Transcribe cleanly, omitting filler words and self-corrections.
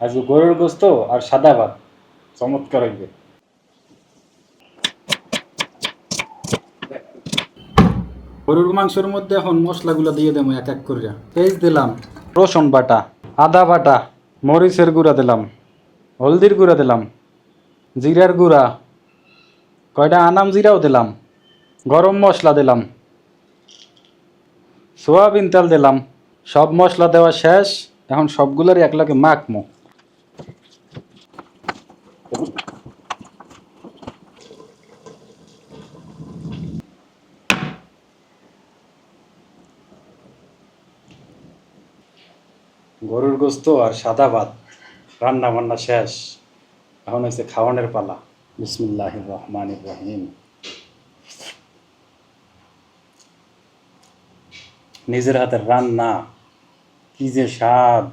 আজকে গরুর গোস্ত আর সাদা ভাত চমৎকার হইবে। গরুর মাংসের মধ্যে এখন মশলাগুলো দিয়ে দেবো এক এক করে। পেঁয়াজ দিলাম, রসুন বাটা, আদা বাটা, মরিচের গুঁড়া দিলাম, হলদির গুঁড়া দিলাম, জিরার গুঁড়া, কয়টা আনাম জিরাও দিলাম, গরম মশলা দিলাম, সোয়াবিন তেল দিলাম। সব মশলা দেওয়া শেষ। এখন সবগুলোর একলাগে মাখমো। গরুর গোস্ত আর সাদা ভাত রান্না বান্না শেষ। এখন হচ্ছে খাওয়ানোর পালা। বিসমিল্লাহির রহমানির রহিম। নিজের হাতের রান্না, কি যে স্বাদ!